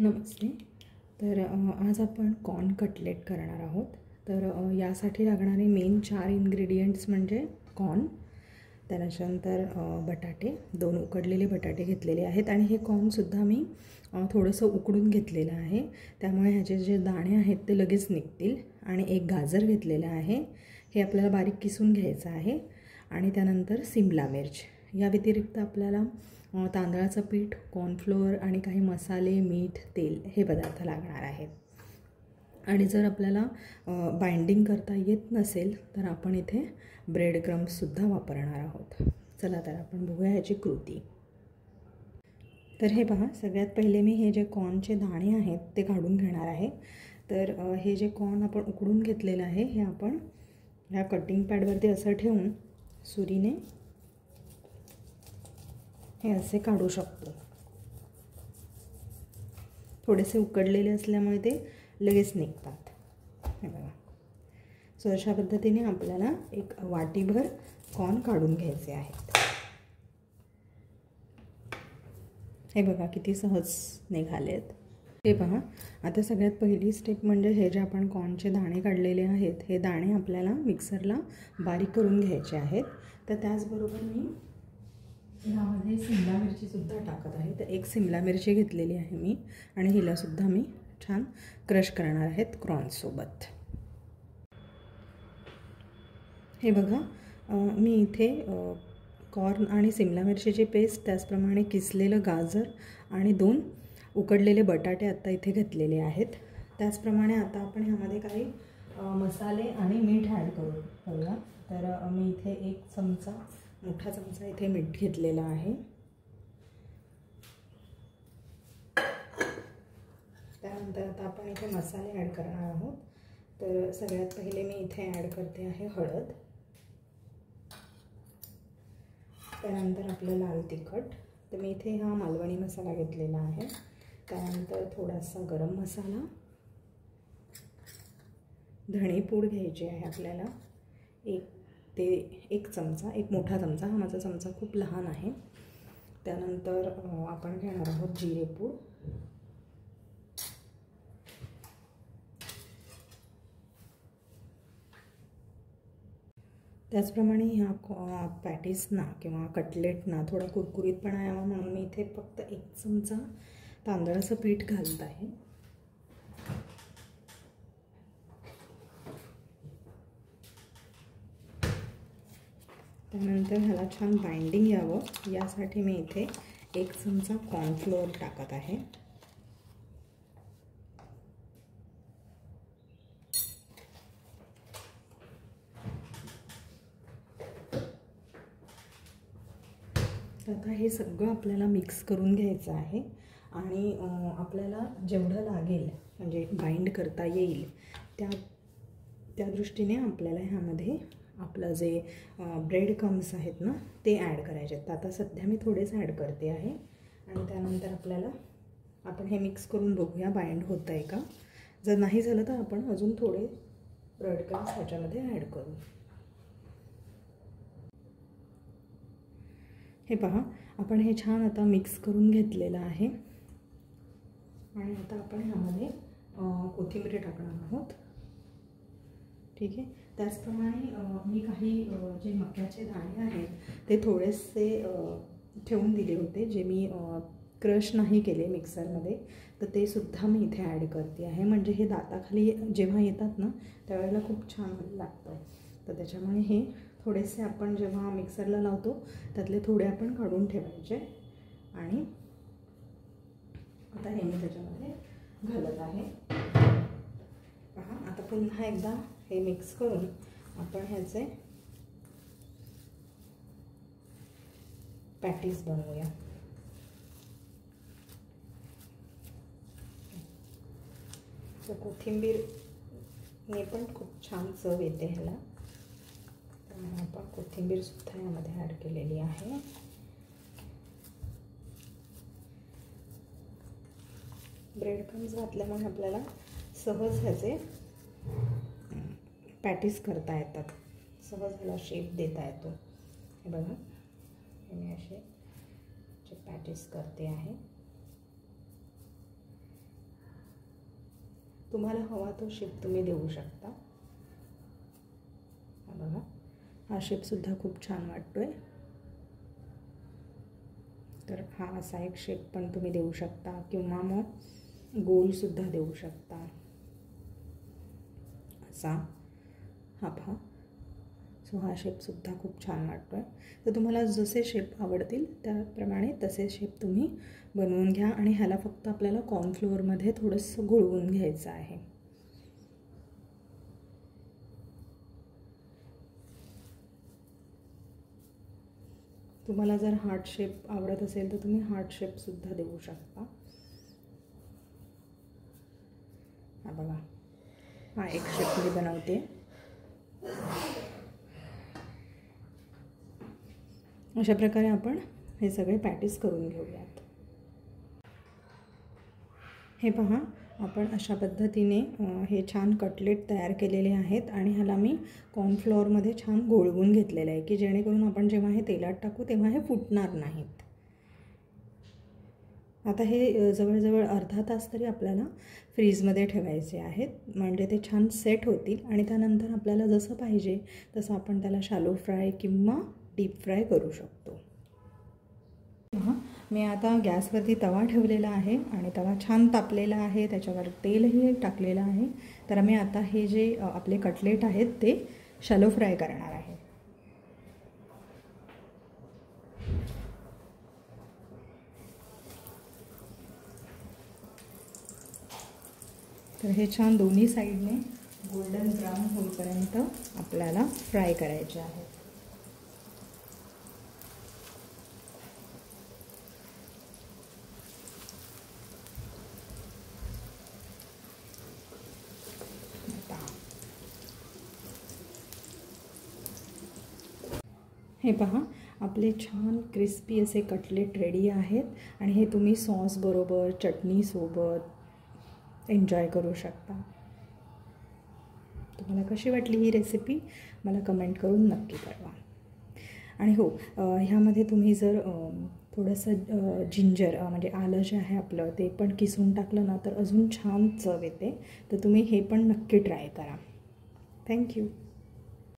नमस्ते। तर आज आपण कॉर्न कटलेट करणार आहोत। तर यासाठी लागणारे मेन 4 इन्ग्रेडियंट्स म्हणजे कॉर्न, त्यानंतर बटाटे, 2 उकडलेले बटाटे घेतलेले आहेत आणि हे कॉर्नसुद्धा मी थोडंसं उकडून घेतलेलं आहे, त्यामुळे ह्याचे जे दाणे आहेत ते लगेच निघतील। आणि एक गाजर घेतलेलं आहे, हे आपल्याला बारीक किसून घ्यायचं आहे। आणि त्यानंतर सिमला मिर्च। या व्यतिरिक्त आपल्याला तांदळाचं पीठ, कॉर्नफ्लोअर आणि काही मसाले, मीठ, तेल हे पदार्थ लागणार आहेत। आणि जर आपल्याला बाइंडिंग करता येत नसेल तर आपण इथे ब्रेड क्रम्ससुद्धा वापरणार आहोत। चला तर आपण बघूया ह्याची कृती। तर हे पहा, सगळ्यात पहिले मी हे जे कॉर्नचे दाणे आहेत ते काढून घेणार आहे। तर हे जे कॉर्न आपण उकडून घेतलेलं आहे हे आपण ह्या कटिंग पॅडवरती असं ठेवून सुरीने हे असे काढू शकतो। थोडेसे उकडलेले असल्यामुळे ते लगेच निघतात। हे बघा, सो अशा पद्धतीने आपल्याला एक वाटीभर कॉर्न काढून घ्यायचे आहेत। हे बघा किती सहज निघालेत। हे पहा, आता सगळ्यात पहिली स्टेप म्हणजे हे जे आपण कॉर्नचे दाणे काढलेले आहेत हे दाणे आपल्याला मिक्सरला बारीक करून घ्यायचे आहेत। तर त्याचबरोबर मी यामध्ये सिमला मिरचीसुद्धा टाकत आहे। तर एक सिमला मिरची घेतलेली आहे मी आणि हिलासुद्धा मी छान क्रश करणार आहेत कॉर्नसोबत। हे बघा, मी इथे कॉर्न आणि सिमला मिरचीची पेस्ट, त्याचप्रमाणे किसलेलं गाजर आणि 2 उकडलेले बटाटे आता इथे घेतलेले आहेत। त्याचप्रमाणे आता आपण ह्यामध्ये काही मसाले आणि मीठ ॲड करूया। तर मी इथे 1 चमचा, मोठा चमचा इथे मीठ घेतलेला आहे। त्यानंतर आता आपण इथे मसाले ॲड करणार आहोत। तर सगळ्यात पहिले मी इथे ॲड करते आहे हळद, त्यानंतर आपलं लाल तिखट, तर मी इथे हा मालवणी मसाला घेतलेला आहे। त्यानंतर थोडासा गरम मसाला, धणेपूड घ्यायची आहे आपल्याला 1 चमचा, 1 मोठा चमचा, हा माझा चमचा खूप लहान आहे। त्यानंतर आपण घेणार आहोत जिरेपूड, त्याचप्रमाणे ह्या पॅटीसना किंवा कटलेटना थोडा कुरकुरीतपणा यावा म्हणून मी इथे फक्त 1 चमचा तांदळाचं पीठ घालत आहे। त्यानंतर ह्याला छान बाइंडिंग यावं यासाठी मी इथे 1 चमचा कॉर्नफ्लोअर टाकत आहे। आता हे सगळं आपल्याला मिक्स करून घ्यायचं आहे आणि आपल्याला जेवढं लागेल म्हणजे बाइंड करता येईल त्या दृष्टीने आपल्याला ह्यामध्ये आपलं जे ब्रेड क्रम्स आहेत ना ते ॲड करायचे आहेत। आता सध्या मी थोडेच ॲड करते आहे आणि त्यानंतर आपण हे मिक्स करून बघूया बाइंड होतं आहे का। जर नाही झालं तर आपण अजून थोडे ब्रेड क्रम्स ह्याच्यामध्ये ॲड करू। हे पहा, आपण हे छान आता मिक्स करून घेतलेलं आहे आणि आता आपण ह्यामध्ये कोथिंबीर टाकणार आहोत। ठीक आहे, त्याचप्रमाणे मी काही जे मक्याचे दाणे आहेत ते थोडेसे ठेवून दिले होते, जे मी क्रश नाही केले मिक्सरमध्ये, तर ते सुद्धा मी इथे ॲड करते आहे। म्हणजे हे दाताखाली जेव्हा येतात ना त्यावेळेला खूप छान लागतं। तर त्याच्यामुळे हे थोडेसे आपण जेव्हा मिक्सरला लावतो त्यातले थोडे आपण काढून ठेवायचे आणि आता हे मी त्याच्यामध्ये घालत आहे। पहा, आता पुन्हा एकदा हे मिक्स करून आपण ह्याचे पॅटीस बनवूया। तर कोथिंबीरने पण खूप छान चव येते ह्याला, त्यामुळे आपण कोथिंबीरसुद्धा यामध्ये ॲड केलेली आहे। ब्रेड क्रम्स घातल्यामुळे आपल्याला सहज ह्याचे पॅटीस करता येतात, सहज ह्याला शेप देता येतो। हे बघा, मी असे पॅटीस करते आहे। तुम्हाला हवा तो शेप तुम्ही देऊ शकता. बघा, हा शेपसुद्धा खूप छान वाटतोय. तर हा असा एक शेप पण तुम्ही देऊ शकता किंवा मग गोलसुद्धा देऊ शकता. असा हा पहा. सो हा शेपसुद्धा खूप छान वाटतो आहे. तर तुम्हाला जसे शेप आवडतील त्याप्रमाणे तसे शेप तुम्ही बनवून घ्या. आणि ह्याला फक्त आपल्याला कॉर्नफ्लोअरमध्ये थोडंसं घोळवून घ्यायचं आहे. तुम्हाला जर हार्ट शेप आवडत असेल तर तुम्ही हार्ट शेपसुद्धा देऊ शकता. हा बघा, हा एक शेप मी बनवते. अशा प्रकारे आपण हे सगळे पॅटीस करून घेऊयात. हे पहा, आपण अशा पद्धतीने हे छान कटलेट तयार केलेले आहेत. आणि ह्याला मी कॉर्नफ्लोअरमध्ये छान घोळवून घेतलेलं आहे की जेणेकरून आपण जेव्हा हे तेलात टाकू तेव्हा हे फुटणार नाहीत. आता हे जवळजवळ अर्धा तास तरी आपल्याला फ्रीजमध्ये ठेवायचे आहेत, म्हणजे ते छान सेट होतील. आणि त्यानंतर आपल्याला जसं पाहिजे तसं आपण त्याला शॅलो फ्राय किंवा डीप फ्राय करू शकतो. मी आता गॅसवरती तवा ठेवलेला आहे आणि तवा छान तापलेला आहे. त्याच्यावर तेलही टाकलेलं आहे. तर मी आता हे जे आपले कटलेट आहेत ते शॅलो फ्राय करणार आहे. तर हे छान दोन्ही साईडने गोल्डन ब्राऊन होईपर्यंत आपल्याला फ्राय करायचे आहे. हे पहा, आपले छान क्रिस्पी असे कटलेट रेडी आहेत. आणि हे तुम्ही सॉसबरोबर चटणीसोबत एन्जॉय करू शकता. तुम्हाला कशी वाटली ही रेसिपी मला कमेंट करून नक्की कळवा. आणि हो, ह्यामध्ये तुम्ही जर थोडंसं जिंजर म्हणजे आलं जे आहे आपलं ते पण किसून टाकलं ना तर अजून छान चव येते. तर तुम्ही हे पण नक्की ट्राय करा. थँक्यू.